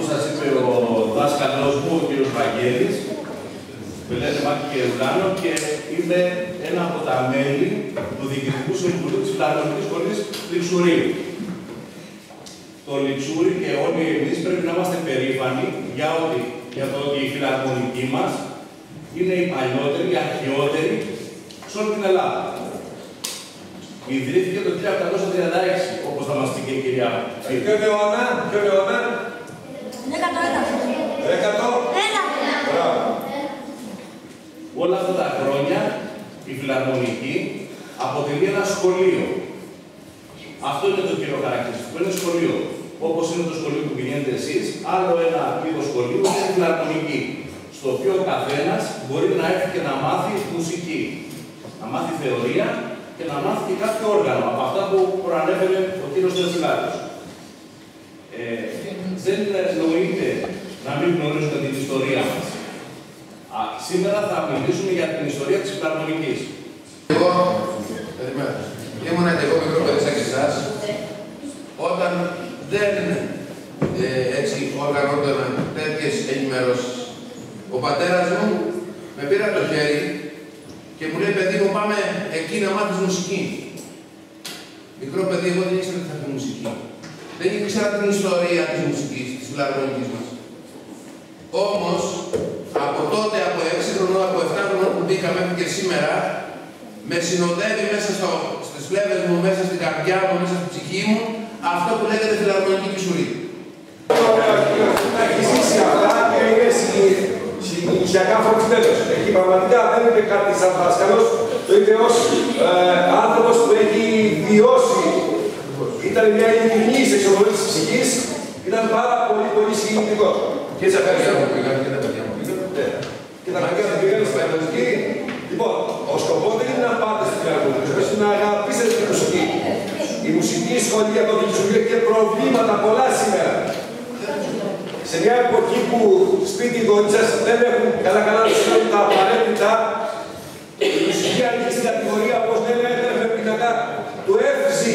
όπως σας είπε ο δάσκαλός μου, ο κ. Βαγγέλης, με λένε Μάκη Κερουλάνο και είμαι ένα από τα μέλη του Διοικητικού Συμβουλίου της Φιλαρμονικής Σχολής Λιξουρίου. Το Λιξούρι και όλοι εμείς πρέπει να είμαστε περήφανοι για το ότι η φιλαρμονική μας είναι η παλιότερη, η αρχαιότερη σε όλη την Ελλάδα. Ιδρύθηκε το 1836, όπως θα μας πει και η κυρία. Ποιο αιώνα, ποιο αιώνα? 101. Όλα αυτά τα χρόνια η φιλαρμονική αποτελεί ένα σχολείο. Αυτό είναι το κύριο χαρακτηριστικό, είναι σχολείο. Όπως είναι το σχολείο που πηγαίνετε εσείς, άλλο ένα είδος σχολείου είναι η φιλαρμονική. Στο οποίο ο καθένας μπορεί να έρθει και να μάθει μουσική. Να μάθει θεωρία και να μάθει και κάποιο όργανο από αυτά που προανέφερε ο κύριος Τερφυλάκος. Δεν εννοείται να μην γνωρίζουμε την ιστορία μας. Σήμερα θα μιλήσουμε για την ιστορία της φιλαρμονικής. Εγώ ήμουν εγώ μικρό παιδί σαν και εσάς, όταν δεν έτσι οργανώταν τέτοιες ενημερώσεις. Ο πατέρας μου με πήρε το χέρι και μου λέει: παιδί μου, πάμε εκεί να μάθεις μουσική. Μικρό παιδί, εγώ δεν ήξερα τι θα πει μουσική. Δεν ήξερα την ιστορία της μουσικής, της φιλαρμονικής μας. Όμως, από τότε, από 6 χρονών, από 7 χρονών που μπήκα μέχρι και σήμερα, με συνοδεύει μέσα στις φλέβες μου, μέσα στην καρδιά μου, μέσα στην ψυχή μου, αυτό που λέγεται φιλαρμονική Λιξουρί. Να έχει ζήσει αυτά και είναι συγκινησιακά φορτισμένος. Εκεί πραγματικά δεν είναι κάτι σαν δάσκαλος, το είπε ως άνθρωπος που έχει βιώσει. Ήταν μια ειλικρινής εξομολόγηση της ψυχής, ήταν πάρα πολύ συγκινητικό. Και έτσι αφαίρεσα μου πήγαν και τα παιδιά μου πήγαν. Και τα παιδιά μου πήγαν στην φιλαρμονική. Λοιπόν, ο σκοπός δεν είναι να πάτε στην φιλαρμονική, είναι να αγαπήσετε τη μουσική. Η μουσική σχολή για το Λιξουρί έχει προβλήματα πολλά σήμερα. Σε μια εποχή που σπίτι οι γονείς σας δεν έχουν καλά να τους τα απαραίτητα, η μουσική ανήκει στην κατηγορία, όπως λέμε, πρέπει του εύση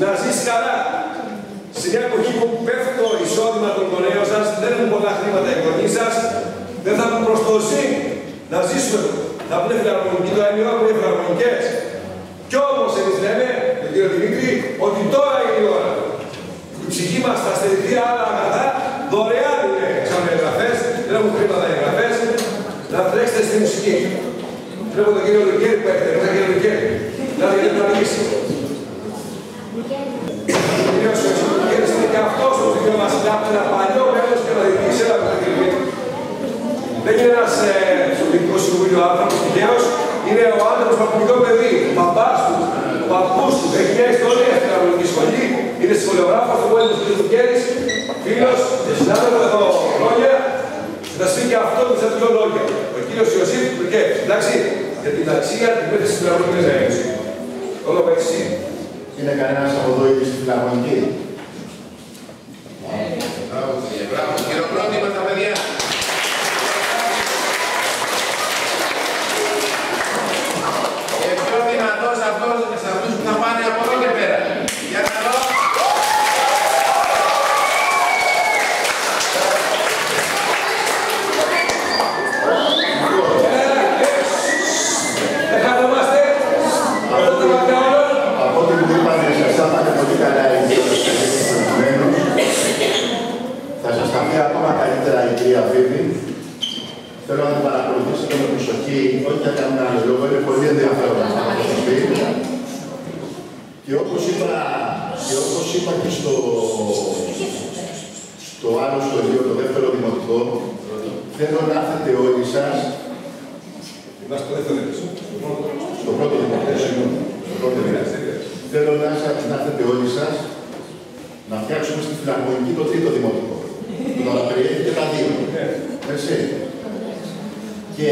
να ζήσει καλά. Σε μια εποχή που πέφτει το εισόδημα των γονέων σας, δεν έχουν πολλά χρήματα οι γονείς σας, δεν θα έχουν προς το ζήν να ζήσουν. Θα πούνε φιλαρμονική, το έμεινο που είναι φιλαρμονικές. Κι όμως εμείς λέμε, με τον κύριο Δημήτρη, ότι τώρα είναι η ώρα. Η ψυχή μας θα στερηθεί άλλα αγαθά, δωρεάν είναι σαν εγγραφές, δεν έχουν χρήματα οι εγγραφές, να τρέξετε στη μουσική. Βλέπω τον κύριο Λουκέρη που έχετε, τον κύριο Λουκέρη. Να μιλήσει. Ο κύριος Λουκέρης είναι και αυτός ο κύριο Βασιλιά, ένα παλιό μέλος και να διοικήσει ένα τον κύριο Λουκέρη. Δεν είναι ένας στο Διοικητικό Συμβούλιο άνθρωπος τυχαίος, είναι ο άνθρωπος με απολυτικό παιδί, ο μπαμπάς του, ο παππούς του, έχει μια ιστορία στην φιλαρμονική σχολή, είναι σχολιογράφος του Βόλου του κ. Λουκέρης, φίλος, συνάδελφος εδώ χρόνια, θα σας πει και αυτό που σας δύο λόγια. Ο κύριος Ιωσήφ Λουκέρης, εντάξει, για την αξία την μέτρηση της φιλαρμονικής ζωής. Το λόγο έχεις εσύ. Είναι κανένας από εδώ ήδη στη φιλαρμονική? Μπράβο, χειροκρότημα στα παιδιά. Και πιο δυνατός αυτός σε αυτούς που θα πάνε από εδώ και πέρα. Για να δω. Από ό,τι μου είπατε, σας άπανε πολύ καλά οι δύο θα σας τα πει ακόμα καλύτερα η κυρία Βίβη. Θέλω να την παρακολουθήσετε με προσοχή, όχι για κανένα άλλο λόγο, είναι πολύ ενδιαφέρον αυτό που θα πει. Και όπως είπα και στο άλλο σχολείο, το δεύτερο δημοτικό, θέλω να έρθετε όλοι σας. Είμαστε στο δεύτερο δημοτικό. Στο πρώτο δημοτικό, συγγνώμη. Θέλω να έρθετε όλοι σας να φτιάξουμε στη φιλαρμονική το τρίτο δημοτικό. Τώρα περιέχει και τα δύο. Έτσι. Και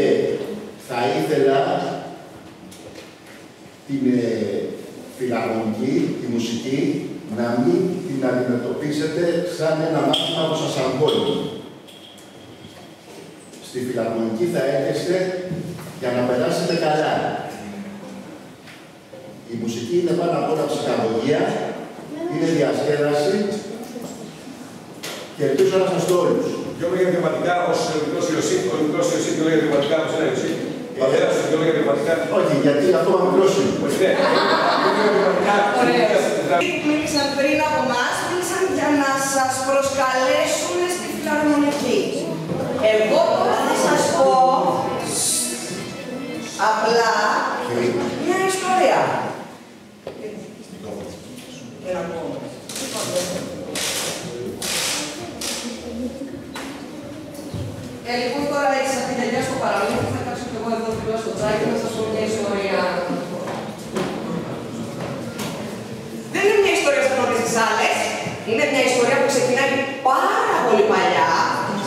θα ήθελα την φιλαρμονική, τη μουσική, να μην την αντιμετωπίσετε σαν ένα μάθημα που σας αγχώνει. Στη φιλαρμονική θα έρχεστε για να περάσετε καλά. Η μουσική είναι πάνω απ' όλα ψυχαγωγία, είναι διασκέδαση Και ελπίζω να είστε όλους. Δυο λόγια διαβατικά ως μικρός Ιωσήφ, ο μικρός Ιωσήφ δυο λόγια διαβατικά ως ένα Ιωσήφ. Πατέρας δυο λόγια διαβατικά. Όχι, γιατί αυτό είναι μικρός είναι. Μίλησαν πριν από εμάς, μίλησαν για να σας προσκαλέσουν στη φιλαρμονική. Εγώ τώρα θα σας πω απλά μια ιστορία. Λοιπόν, τώρα έχεις αυτή την τελειά στο παραλίμνη, θα κάτσω και εγώ εδώ φίλο στο τσάκι να σας πω μια ιστορία. Δεν είναι μια ιστορία σαν όλες τις άλλες. Είναι μια ιστορία που ξεκινάει πάρα πολύ παλιά,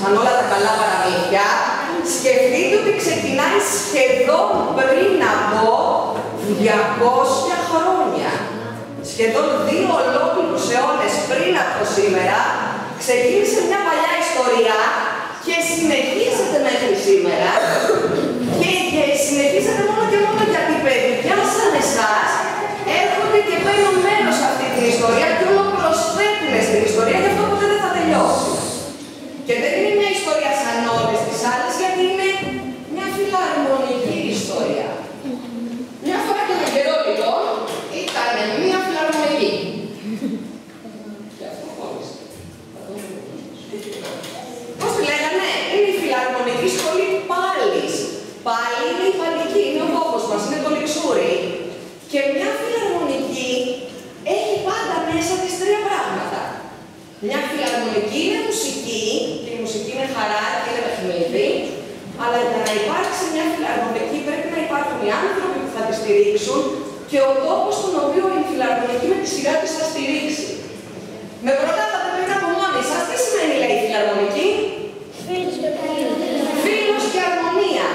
σαν όλα τα καλά παραμύθια. Σκεφτείτε ότι ξεκινάει σχεδόν πριν από 200 χρόνια. Σχεδόν 2 ολόκληρους αιώνες πριν από σήμερα, ξεκίνησε μια παλιά ιστορία και συνεχίζεται μέχρι σήμερα. Και συνεχίζεται μόνο και μόνο γιατί παιδιά σαν εσάς έρχονται και παίρνουν μέρος σε αυτή την ιστορία και όλο προσθέτουν στην ιστορία, γι' αυτό ποτέ δεν θα τελειώσει. Και δεν είναι μια ιστορία σαν όλες τις άλλες, γιατί είναι μια φιλαρμονική ιστορία. Μια φορά και τον καιρό λοιπόν ήταν μια φιλαρμονική. Και αυτό χώρισε. Πώς τη λέγανε, είναι η φιλαρμονική σχολή Πάλης. Πάλι είναι η Παλική, είναι ο τόπος μας, είναι το Λιξούρι. Και μια φιλαρμονική έχει πάντα μέσα τις 3 πράγματα. Μια φιλαρμονική είναι μουσική, και η μουσική είναι χαρά και είναι παιχνίδι, αλλά για να υπάρξει μια φιλαρμονική πρέπει να υπάρχουν οι άνθρωποι που θα τη στηρίξουν και ο τόπος στον οποίο η φιλαρμονική με τη σειρά της θα στηρίξει. Με ρωτάτε πριν από μόνοι σας, τι σημαίνει λέει η φιλαρμονική? Φίλος και αρμονία.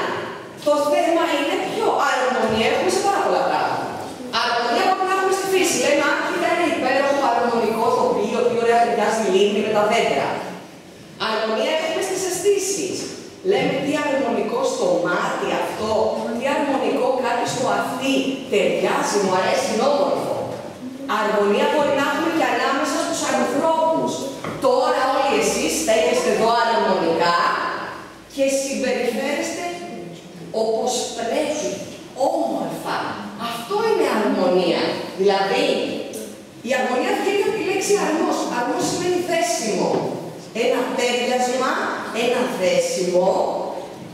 Το θέμα είναι ποιο? Αρμονία έχουμε σε πάρα πολλά πράγματα. Αρμονία που έχουμε στη φύση. Λέμε, αν κοίτα ένα υπέροχο αρμονικό τοπίο, τι ωραία ταιριάζει λίμνη με τα δέντρα. Αρμονία έχουμε στις αισθήσεις. Λέμε τι αρμονικό στο μάτι αυτό, τι αρμονικό κάτι στο αυτί. Ταιριάζει, μου αρέσει, είναι όμορφο. Αρμονία μπορεί να έχουμε και ανάμεσα στους ανθρώπους. Τώρα όλοι εσείς στέκεστε εδώ αρμονικά και συμπεριφέρεστε όπως πρέπει, όμορφα. Αυτό είναι αρμονία. Δηλαδή, η αρμονία βγαίνει από τη λέξη αρμός. Αρμός σημαίνει δέσιμο. Ένα τέριασμα, ένα δέσιμο.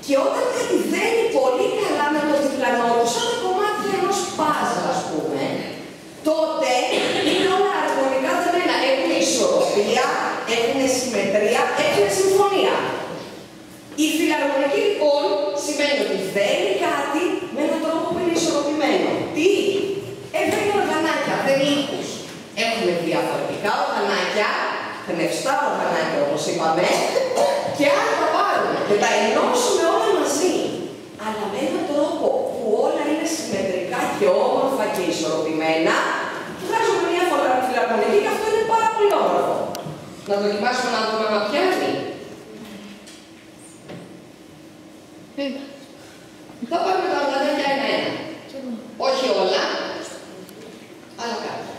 Και όταν κάτι δένει πολύ καλά με το διπλανό του, σαν τα κομμάτια ενός παζλ, ας πούμε, τότε είναι όλα αρμονικά δεμένα. Έχουν ισορροπία, έχουν συμμετρία, έχουν συμφωνία. Η φιλαρμονική λοιπόν σημαίνει ότι δένει κάτι με έναν τρόπο που είναι ισορροπημένο. Τι? Δένει οργανάκια, δεν ήχους. Έχουμε διαφορετικά οργανάκια, πνευστά οργανάκια όπως είπαμε, και άλλα τα πάρουμε και τα ενώσουμε όλα μαζί. Αλλά με έναν τρόπο που όλα είναι συμμετρικά και όμορφα και ισορροπημένα, βγάζουμε μια φιλαρμονική και αυτό είναι πάρα πολύ όμορφο. Να δοκιμάσουμε να δούμε αν πιάνει. Θα πάρουμε τα οργανάκια ένα-ένα. Όχι όλα, αλλά κάποια.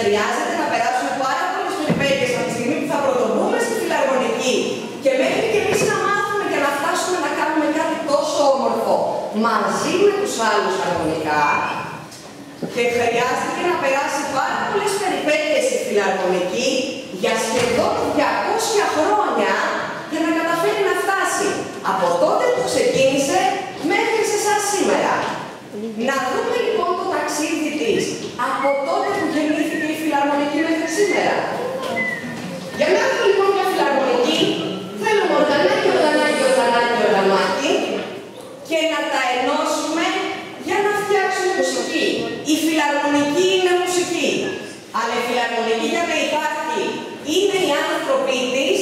Χρειάζεται να περάσουμε πάρα πολλές περιπέτειες από τη στιγμή που θα πρωτοβούμε στη φιλαρμονική και μέχρι και εμείς να μάθουμε και να φτάσουμε να κάνουμε κάτι τόσο όμορφο μαζί με τους άλλους αρμονικά. Και χρειάστηκε να περάσει πάρα πολλές περιπέτειες η φιλαρμονική για σχεδόν 200 χρόνια για να καταφέρει να φτάσει από τότε που ξεκίνησε μέχρι σε εσάς σήμερα. Να δούμε λοιπόν το ταξίδι της από τότε που γεννήθηκε η φιλαρμονική μέχρι σήμερα. Για να έχουμε λοιπόν μια φιλαρμονική, θέλουμε οργανάκι, και να τα ενώσουμε για να φτιάξουμε μουσική. Η φιλαρμονική είναι μουσική. Αλλά η φιλαρμονική για να υπάρχει είναι οι άνθρωποι της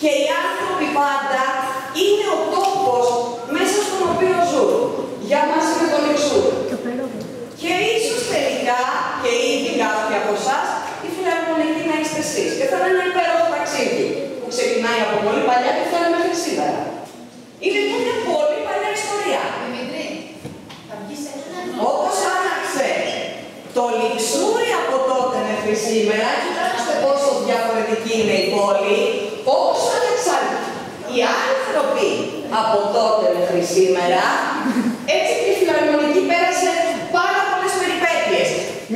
και οι άνθρωποι πάντα είναι ο τόπος μέσα στον οποίο ζουν. Για μας είναι το Λιξούρ. Και ίσως τελικά και ήδη κάποιοι από εσάς η φιλαρμονική να είστε εσείς. Και θα είναι ένα υπέροχο ταξίδι που ξεκινάει από πολύ παλιά και φτάνει μέχρι σήμερα. Είναι μια πολύ παλιά ιστορία. Όπως άλλαξε το Λιξούρι από τότε μέχρι σήμερα, κοιτάξτε πόσο διαφορετική είναι η πόλη, όπως άλλαξαν οι άνθρωποι από τότε μέχρι σήμερα, έτσι και η φιλαρμονική πέρασε πάρα πολλές περιπέτειες.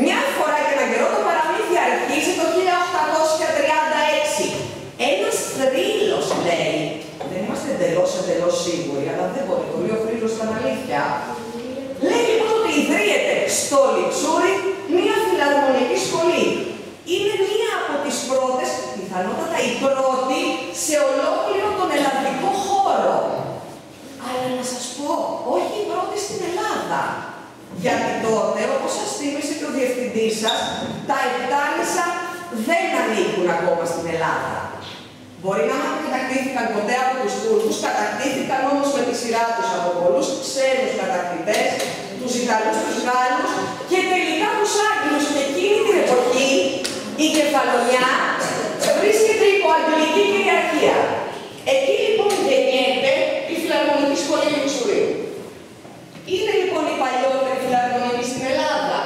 Μια φορά και έναν καιρό το παραμύθι αρχίζει το 1836. Ένας θρύλος λέει, δεν είμαστε εντελώς σίγουροι, αλλά δεν μπορεί, το λέει ο θρύλος ήταν αλήθεια. Λέει λοιπόν ότι ιδρύεται στο Λιξούρι μια φιλαρμονική σχολή. Είναι μία από τις πρώτες, πιθανότατα η πρώτη, σε ολόκληρο τον ελλαδικό χώρο. Αλλά να σας πω, όχι η πρώτη στην Ελλάδα. Γιατί τότε, όπως σας θύμισε και ο διευθυντής σας, τα Επτάλισσα δεν ανήκουν ακόμα στην Ελλάδα. Μπορεί να μην κατακτήθηκαν ποτέ από τους Τούρκους, κατακτήθηκαν όμως με τη σειρά τους από πολλούς ξένους κατακτητές, τους Ιταλούς, τους Γάλλους και τελικά τους Άγγλους. Και εκείνη την εποχή η Κεφαλονιά βρίσκεται υπό αγγλική κυριαρχία. Εκεί λοιπόν γεννιέται η φιλαρμονική σχολή Λιξουρίου. Είναι λοιπόν η παλιότερη φιλαρμονική στην Ελλάδα.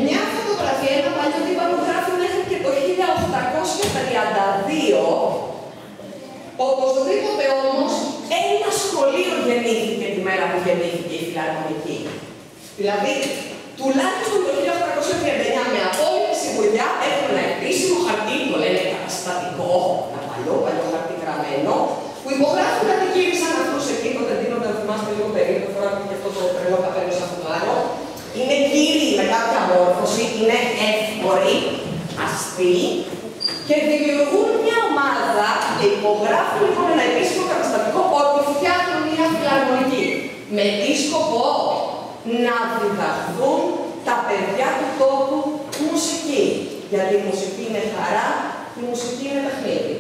Μια φωτογραφία, ένα παλιό τύπο γράφει μέχρι και το 1832. Οπωσδήποτε όμως ένα σχολείο γεννήθηκε τη μέρα που γεννήθηκε η φιλαρμονική. Δηλαδή, τουλάχιστον το 1839 με απόλυτη σιγουριά έχουν ένα επίσημο χαρτί, το λένε καταστατικό, ένα παλιό χαρτί γραμμένο, που υπογράφουν κάτι κύρισαν αυτούς εκεί, τότε δίνονται, να θυμάστε λίγο περίπου, φοράμε και αυτό το τρελό καπέλο σαν φουγάρο. Είναι κύριοι με κάποια μόρφωση, είναι εύποροι, αστεί και δημιουργούν μια ομάδα και υπογράφουν λοιπόν ένα επίσημο καταστατικό ότι φτιάχνουν μια φιλαρμονική. Με τι σκοπό? Να διδαχθούν τα παιδιά του τόπου μουσική. Γιατί η μουσική είναι χαρά, η μουσική είναι παιχνίδι.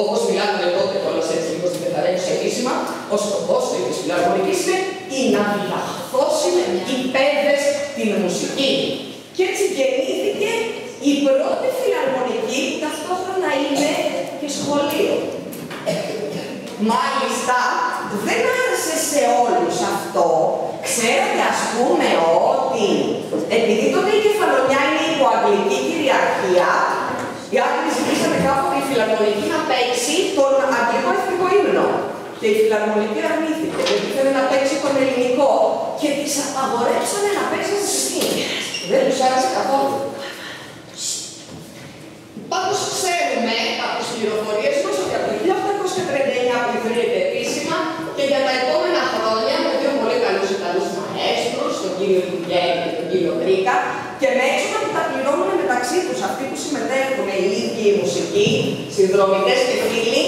Όπως μιλάμε τότε κιόλας έτσι λίγο στην πεθαρέξια επίσημα, ο σκοπός της φιλαρμονικής είναι να διδαχθώσουν οι παιδες την μουσική. Και έτσι γεννήθηκε η πρώτη φιλαρμονική, ταυτόχρονα είναι και σχολείο. Μάλιστα, δεν άρεσε σε όλους αυτό. Ξέρετε, ας πούμε, ότι επειδή τότε η Κεφαλονιά είναι υπό αγγλική κυριαρχία, οι Άγγλοι ζητήσανε κάποτε η φιλαρμονική να παίξει τον αγγλικό εθνικό ύμνο. Και η φιλαρμονική αρνήθηκε, γιατί ήθελε να παίξει τον ελληνικό. Και τις απαγορέψανε να παίξουν στις σκηνές. Δεν τους άρεσε καθόλου. Πάντως ξέρουμε από τις πληροφορίες μας ότι από το 1839 που ιδρύεται επίσημα και για τα επόμενα χρόνια με δύο πολύ καλούς Ιταλούς μαέστρους, τον κύριο Λιγκέρ και τον κύριο Γκρίκα, και με έξοδα που τα πληρώνουν μεταξύ τους αυτοί που συμμετέχουν οι ίδιοι οι μουσικοί, συνδρομητές και φίλοι,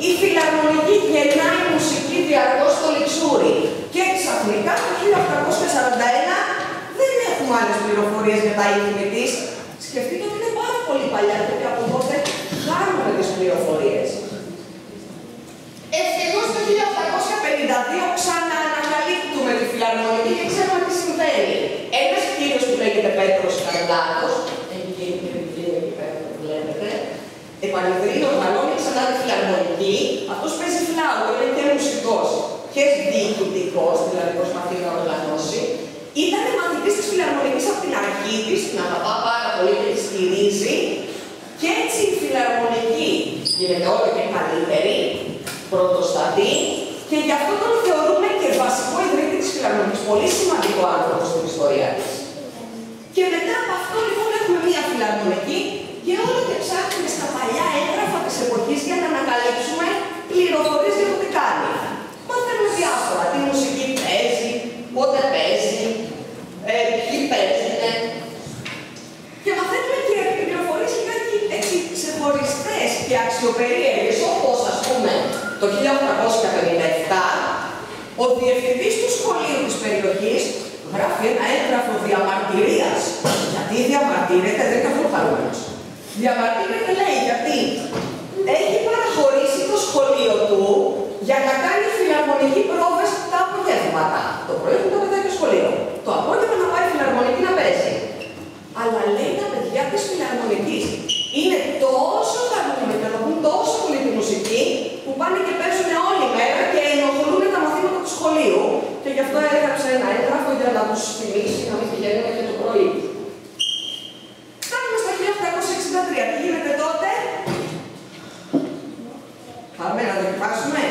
η φιλαρμονική γεννάει μουσική διαρκώς στο Λιξούρι. Και ξαφνικά το 1841 δεν έχουμε άλλες πληροφορίες για τα ήθη της. Σκεφτείτε ότι είναι πάρα πολύ παλιά και από τότε χάνουμε τις πληροφορίες. Ευτυχώς το 1852 ξαναανακαλύπτουμε τη φιλαρμονική και ξέρουμε τι συμβαίνει. Ένας κύριος που λέγεται Πέτρος Καρλάτος, εκεί πέρα που βλέπετε, επανειδρύει, οργανώνει ξανά τη φιλαρμονική. Αυτός παίζει φλάουτο, είναι και μουσικός και διοικητικός, δηλαδή προσπαθεί να οργανώσει. Ήταν μαθητής της Φιλαρμονικής από την αρχή της, την αγαπά πάρα πολύ και τη στηρίζει, και έτσι η Φιλαρμονική γίνεται όλο και καλύτερη, πρωτοστατή, και γι' αυτό τον θεωρούμε και βασικό ιδρύτη της Φιλαρμονικής, πολύ σημαντικό άνθρωπο στην ιστορία της. Και μετά από αυτό λοιπόν έχουμε μία Φιλαρμονική και όλο και ψάχνουμε στα παλιά έγγραφα της εποχής για να ανακαλύψουμε πληροφορίες για το τι κάνει. Μαθαίνουμε διάφορα, τι μουσική παίζει, πότε παίζει, ποιοι παίζουν. Και μαθαίνουμε και πληροφορίες λιγάκι έτσι ξεχωριστές και αξιοπερίεργες, όπως ας πούμε το 1857 ο διευθυντής του σχολείου της περιοχής γράφει ένα έγγραφο διαμαρτυρίας. Γιατί διαμαρτύρεται, δεν είναι καθόλου χαρούμενος. Διαμαρτύρεται, λέει, γιατί έχει παραχωρήσει το σχολείο του για να κάνει φιλαρμονική πρόβες τα απογεύματα. Το πρωί έχουν τα παιδάκια στο σχολείο. Το απόγευμα να πάει φιλαρμονική να παίζει. Αλλά λέει τα παιδιά της φιλαρμονικής είναι τόσο χαρούμενα και αναπούν τόσο πολύ τη μουσική που πάνε και παίζουν όλη μέρα και ενοχλούν τα μαθήματα του σχολείου. Και γι' αυτό έγραψε ένα έγγραφο για να τους θυμίσει να μην πηγαίνουν και το πρωί. Φτάνουμε στα 1863. Τι γίνεται τότε? Πάμε να δοκιμάσουμε.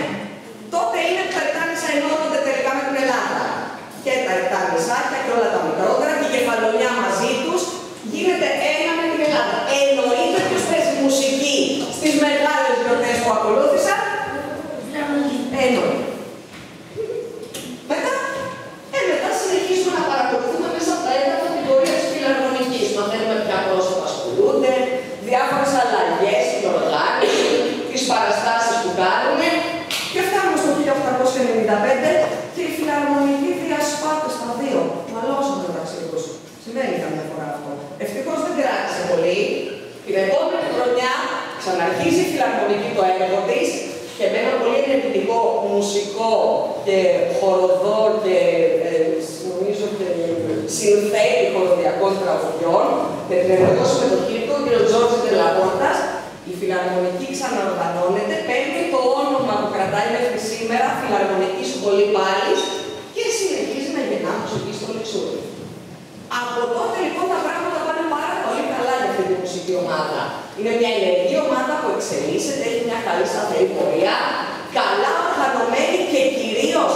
Τότε είναι που τα Ρητάνισσα ενώνονται τελικά με την Ελλάδα. Και τα Ρητάνισσάκια και όλα τα μικρότερα και η Κεφαλονιά μαζί τους γίνεται ένα με την Ελλάδα. Εννοείται ποιος παίζει μουσική στις μεγάλες γιορτές που ακολούθησαν. Εννοείται. Μετά συνεχίζουμε να παρακολουθούμε μέσα από τα έγγραφα την πορεία της Φιλαρμονικής. Μαθαίνουμε ποια πρόσωπα ασχολούνται, διάφορες αλλαγές στην οργάνωση, τις παραστάσεις που κάνουν. Και φτάνουμε στο 1895 και η Φιλαρμονική διασπάται στα δύο. Μαλώσαμε μεταξύ τους. Συμβαίνει καμιά φορά αυτό. Ευτυχώς δεν κράτησε πολύ. Την επόμενη χρονιά ξαναρχίζει η Φιλαρμονική το έργο της και με ένα πολύ ενεργητικό μουσικό και χοροδό και νομίζω και συνθέτη χοροδιακών τραγουδιών με την ενεργό συμμετοχή του, ο κ. Τζόρτζι Τελαπόρτας. Η Φιλαρμονική ξαναοργανώνεται, παίρνει το όνομα που κρατάει μέχρι σήμερα, Φιλαρμονική Σχολή Πάλης, και συνεχίζει να γεννά μουσική στο Λεξούρι. Από τότε λοιπόν τα πράγματα πάνε πάρα πολύ καλά για αυτή τη μουσική ομάδα. Είναι μια ενεργή ομάδα που εξελίσσεται, έχει μια καλή σταθερή πορεία, καλά οργανωμένη και κυρίως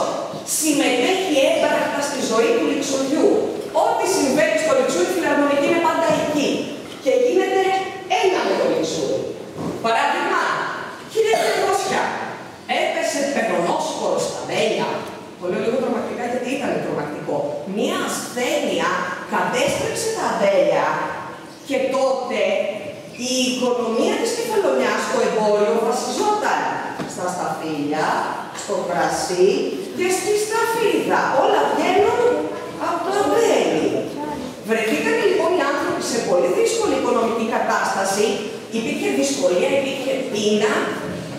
συμμετέχει έμπρακτα στη ζωή του Λεξουριού. Ό,τι συμβαίνει στο Λεξούρι, η Φιλαρμονική είναι πάντα εκεί και γίνεται ένα με το Λεξούρι. Παράδειγμα, 1900 έπεσε πεπρονόσπορο στα Βέλια. Το λέω λίγο τρομακτικά γιατί ήταν τρομακτικό. Μία ασθένεια κατέστρεψε τα Βέλια και τότε η οικονομία της Κεφαλονιάς στο εμπόριο βασιζόταν στα σταφύλια, στο κρασί και στη σταφίδα. Όλα βγαίνουν από το βέλι. Βρεθήκαν λοιπόν οι άνθρωποι σε πολύ δύσκολη οικονομική κατάσταση. Υπήρχε δυσκολία, υπήρχε πείνα,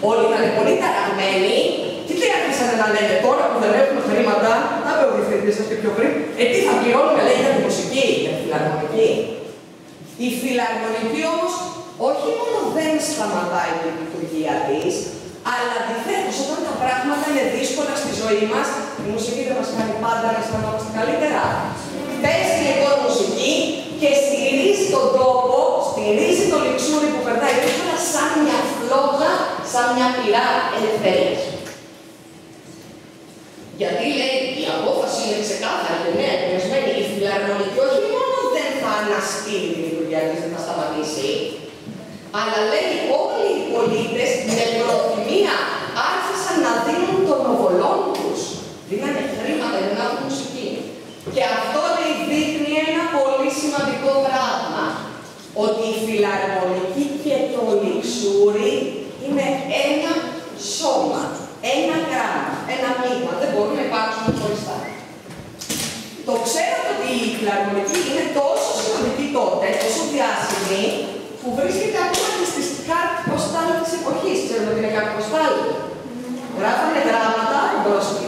όλοι ήταν πολύ ταραγμένοι. Και τι άρχισαν να λένε τώρα που δεν έχουμε χρήματα, να είπε ο διευθυντής σας και πιο πριν, τι θα πληρώνουμε, λέει, για τη μουσική, για τη Φιλαρμονική. Η Φιλαρμονική όμως όχι μόνο δεν σταματάει τη λειτουργία της, αλλά αντιθέτως όταν τα πράγματα είναι δύσκολα στη ζωή μας, η μουσική δεν μας κάνει πάντα να αισθανόμαστε καλύτερα. Παίζει λοιπόν μουσική και στηρίζει τον τόπο, στηρίζει το Λεξούρι που περνάει δύσκολα σαν μια φλόγα, σαν μια πυρά ελευθερίας. Γιατί λέει η απόφαση είναι ξεκάθαρη και νέα εμπνευσμένη, η Φιλαρμονική όχι μόνο δεν θα αναστείλει τη λειτουργία της, δεν θα σταματήσει, αλλά λέει όλοι οι πολίτες με προθυμία άρχισαν να δίνουν των οβολών τους. Δίνανε χρήματα για να έχουν μουσική. Και αυτό λέει δείχνει ένα πολύ σημαντικό πράγμα. Ότι η Φιλαρμονική και το Λεξούρι είναι ένα σώμα, ένα γράμμα, ένα μείγμα. Δεν μπορούν να υπάρξουν χωριστά. Το ξέρετε ότι η Φιλαρμονική είναι τόσο σημαντική τότε, τόσο διάσημη, που βρίσκεται ακόμα και στις κάρτες ποστάλ της εποχής. Ξέρετε ότι είναι κάρτη ποστάλ. Γράφανε γράμματα,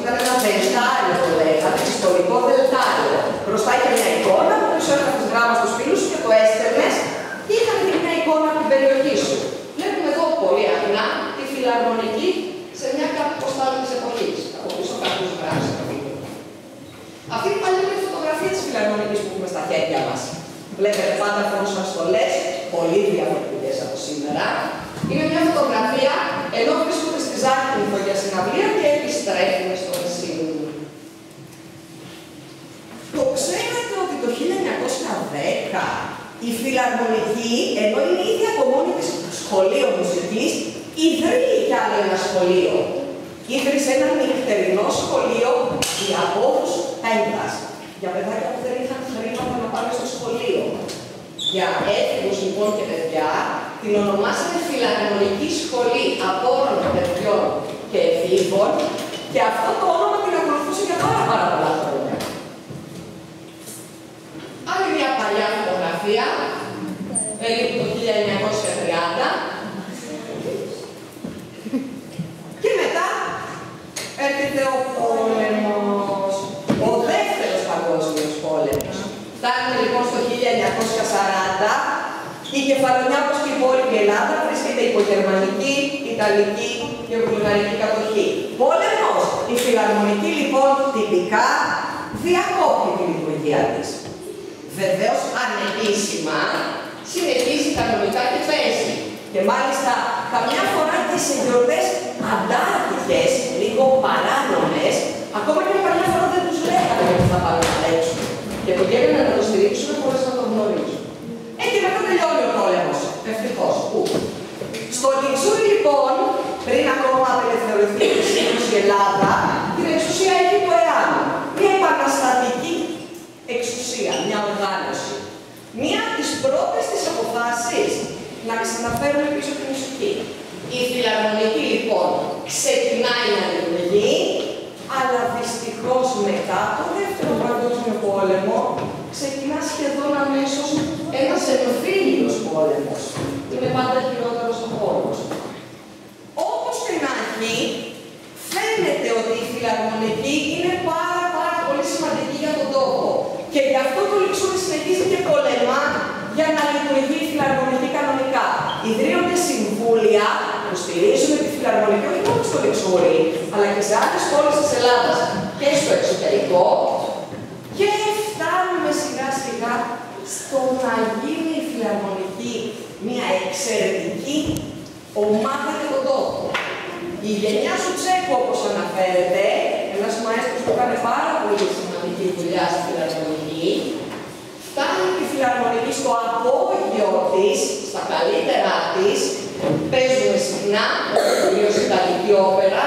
ήταν ένα δελτάριο, το λέγανε, ιστορικό δελτάριο. Μπροστά είχε μια εικόνα, που πίσω έγραφες γράμμα στους φίλους σου και το έστελνες και είχαν και μια εικόνα από την περιοχή σου. Βλέπουμε εδώ πολύ απλά τη Φιλαρμονική σε μια κάρτη ποστάλ της εποχής. Από πίσω κάποιους γράφεις. Αυτή είναι παλιότερη φωτογραφία της Φιλαρμονικής που έχουμε στα πάντα φορούσαν στολές, πολύ διαφορετικές από σήμερα. Είναι μια φωτογραφία ενώ βρίσκονται στη Ζάκυνθο για συναυλία και επιστρέφουμε στο νησί. Το ξέρετε ότι το 1910 η Φιλαρμονική, ενώ είναι ήδη από μόνη της σχολείο μουσικής, ιδρύει κι άλλο ένα σχολείο. Ίδρυσε ένα νυχτερινό σχολείο για απόδους πέντας. Για παιδάκια που δεν είχαν χρήματα να πάνε στο σχολείο. Για έφηβους λοιπόν και παιδιά, την ονομάσανε Φιλαρμονική Σχολή Απόρων Παιδιών και Εφήβων και αυτό το όνομα την ακολουθούσε για πάρα πολλά χρόνια. Άλλη μια παλιά φωτογραφία, περίπου το 1930. Και μετά έρχεται ο πόλεμος, ο δεύτερος παγκόσμιος πόλεμος. Φτάνουμε λοιπόν στο 1940, η Κεφαλονιά όπως και η υπόλοιπη Ελλάδα βρίσκεται υπό γερμανική, ιταλική και βουλγαρική κατοχή. Πόλεμος. Η Φιλαρμονική λοιπόν τυπικά διακόπτει τη λειτουργία της. Βεβαίως ανεπίσημα συνεχίζει κανονικά και παίζει. Και μάλιστα καμιά φορά και σε γιορτές αντάρτικες, λίγο παράνομες, ακόμα και καμιά φορά δεν τους λέγανε ότι θα πάνε να παίξουν. Και πηγαίνουν να το στηρίξουν χωρίς να το γνωρίζουν. Και μετά τελειώνει ο πόλεμος. Ευτυχώς. Στο Λιξούρι λοιπόν, πριν ακόμα απελευθερωθεί η Ελλάδα, την εξουσία έχει το ΕΑΜ. Μια επαναστατική εξουσία, μια οργάνωση. Μία από τις πρώτες της αποφάσεις να ξαναφέρουμε πίσω τη μουσική. Η Φιλαρμονική λοιπόν ξεκινάει να λειτουργεί, αλλά δυστυχώς μετά το δεύτερο παγκόσμιο πόλεμο ξεκινά σχεδόν αμέσως ένας εμφύλιος πόλεμος. Είναι πάντα χειρότερος ο πόλεμος. Όπως και να έχει, φαίνεται ότι η Φιλαρμονική είναι πάρα πολύ σημαντική για τον τόπο. Και γι' αυτό το Λιξούρι συνεχίζει και πολεμά για να λειτουργεί η Φιλαρμονική κανονικά. Ιδρύονται συμβούλια που στηρίζουν τη Φιλαρμονική όχι μόνο στο Λιξούρι, αλλά και σε άλλες πόλεις της Ελλάδας και στο εξωτερικό. Και φτάνουμε σιγά σιγά στο να γίνει η Φιλαρμονική μια εξαιρετική ομάδα για τον τόπο. Η γενιά σου Τσέκου, όπως αναφέρεται, ένας μαέστρος που έκανε πάρα πολύ σημαντική δουλειά στη Φιλαρμονική, φτάνει τη Φιλαρμονική στο απόγειο της, στα καλύτερά της, παίζουν συχνά, κυρίως ιταλική όπερα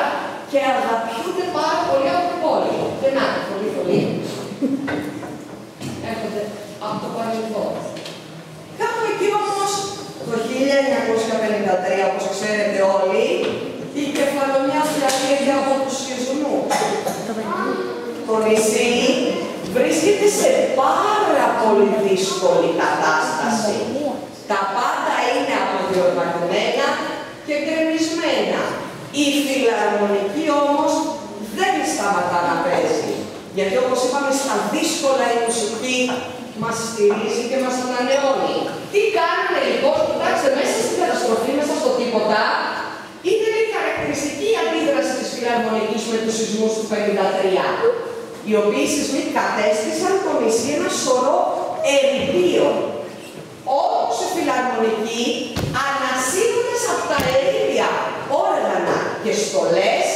και αγαπιούνται πάρα πολύ από την πόλη. Και να, πολύ. Έρχονται από το παρελθόν. Κάπου εκεί όμως, το 1953, όπως ξέρετε όλοι, η Κεφαλονιά διατηρείται από τους σεισμούς. Το νησί βρίσκεται σε πάρα πολύ δύσκολη κατάσταση. Τα πάντα είναι αποδιορματωμένα και γκρεμισμένα. Η Φιλαρμονική όμως δεν σταματά να παίζει. Γιατί όπως είπαμε, στα δύσκολα η μουσική μας στηρίζει και μας ανανεώνει. Τι κάνουμε λοιπόν, κοιτάξτε, μέσα στην καταστροφή, μέσα στο τίποτα, είναι η χαρακτηριστική αντίδραση της Φιλαρμονικής με τους σεισμούς του 1953, οι οποίοι σεισμοί κατέστησαν το νησί ένα σωρό ερειπίων. Όμως η Φιλαρμονική, ανασύροντας από τα ερείπια όργανα και στολές,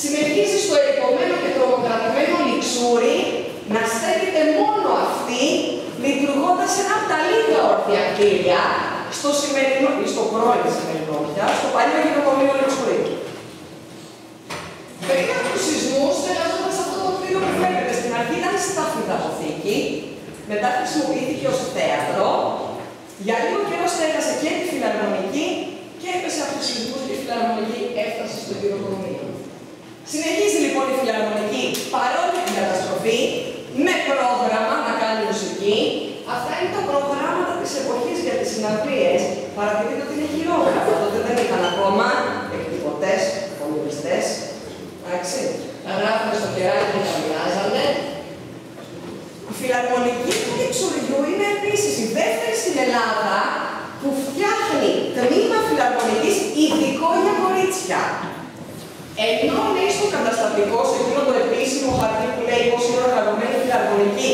συνεχίζει στο ερειπωμένο και τρομοκρατημένο Λιξούρι να στέκεται μόνο αυτή, λειτουργώντας ένα από τα λίγα όρθια κτίρια στο σημερινό, ή στο πρώην σημερινό πια, στο παλιό γυναικομείο Λιξούρι. Πριν από τους σεισμούς, στεγαζόταν σε αυτό το κτίριο που βλέπετε. Στην αρχή ήταν στάθμητα αποθήκη, μετά χρησιμοποιήθηκε ως θέατρο. Για λίγο καιρό στέγασε και τη Φιλαρμονική και έπεσε από τους σεισμούς και η Φιλαρμονική έφτασε στο γυναικομείο. Συνεχίζει λοιπόν η Φιλαρμονική παρόλη την καταστροφή με πρόγραμμα να κάνει μουσική. Αυτά είναι τα προγράμματα της εποχής για τις συναυλίες. Παρατηρείτε ότι είναι χειρόγραφα. Τότε δεν είχαν ακόμα εκτυπωτές, κομμουνιστές. Εντάξει. Τα γράφουν στο κεράκι και τα μοιράζανε. Η Φιλαρμονική του Λιξουριού είναι επίσης η δεύτερη στην Ελλάδα που φτιάχνει τμήμα φιλαρμονικής ειδικό για κορίτσια. Ενώ λέει στο καταστατικό, σε εκείνο το επίσημο χαρτί που λέει πως είναι οργανωμένη φιλαρμονική,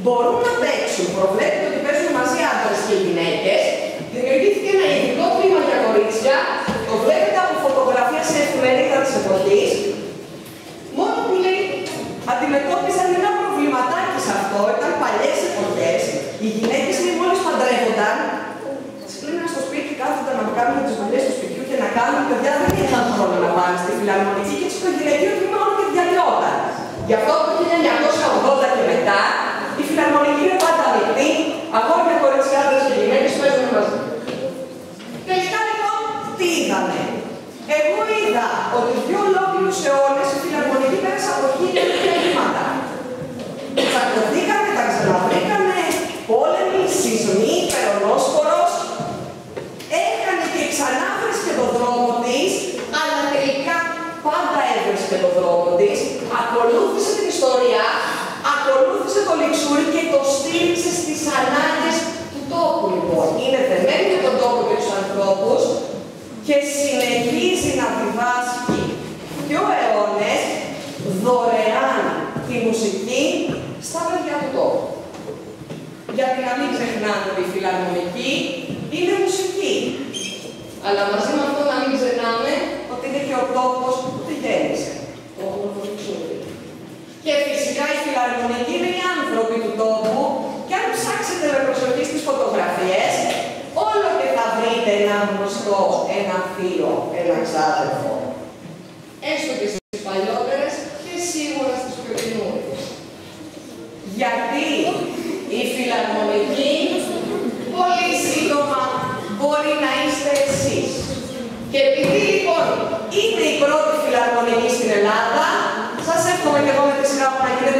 μπορούν να παίξουν, προβλέπεται ότι παίζουν μαζί άντρες Εφορτής, μόνο που λέει αντιμετώπιζαν ένα προβληματάκι σε αυτό, ήταν παλιές εποχές, οι γυναίκες μόλις παντρεύονταν, κλείναν στο σπίτι, κάθονταν να κάνουν τις δουλειές του σπιτιού και να κάνουν παιδιά, δεν είχαν χρόνο να πάνε στη φιλαρμονική και στο γυναικείο τμήμα όλο και διαλυόταν. Γι' αυτό από το 1980 και μετά η φιλαρμονική είναι πάντα ανοιχτή, αγόρια, κορίτσια, άντρες και γυναίκες παίζουν μαζί. Τελικά λοιπόν, τι είδαμε? Εγώ είδα ότι 2 ολόκληρους αιώνες η φιλαρμονική πέρασε από 1000 διαλύματα. Τσακωθήκανε, τα ξαναβρήκανε, πόλεμοι, σεισμοί, υπερονόσπορος. Έκανε και ξανά βρίσκε τον δρόμο της, αλλά τελικά πάντα έβρισκε τον δρόμο της. Ακολούθησε την ιστορία, ακολούθησε το λιξούρι και το στήριξε στις ανάγκες του τόπου λοιπόν. Είναι δεμένη με τον τόπο και τους ανθρώπους και συνεχίζει να διδάσκει 2 αιώνες δωρεάν τη μουσική στα παιδιά του τόπου. Γιατί να μην ξεχνάτε ότι η φιλαρμονική είναι μουσική. Αλλά μαζί με αυτό να μην ξεχνάμε ότι είναι και ο τόπος που τη γέννησε. Το όμορφο λιξούρι. Και φυσικά η φιλαρμονική είναι οι άνθρωποι του τόπου και αν ψάξετε με προσοχή στις φωτογραφίες, όλο και θα βρείτε ένα γνωστό, ένα θείο, ένα ξάδερφο. Έστω και στις παλιότερες και σίγουρα στις πιο καινούριες. Γιατί η φιλαρμονική πολύ σύντομα μπορεί να είστε εσείς. Και επειδή λοιπόν είναι η πρώτη φιλαρμονική στην Ελλάδα, σας εύχομαι και εγώ με τη σειρά μου να γίνετε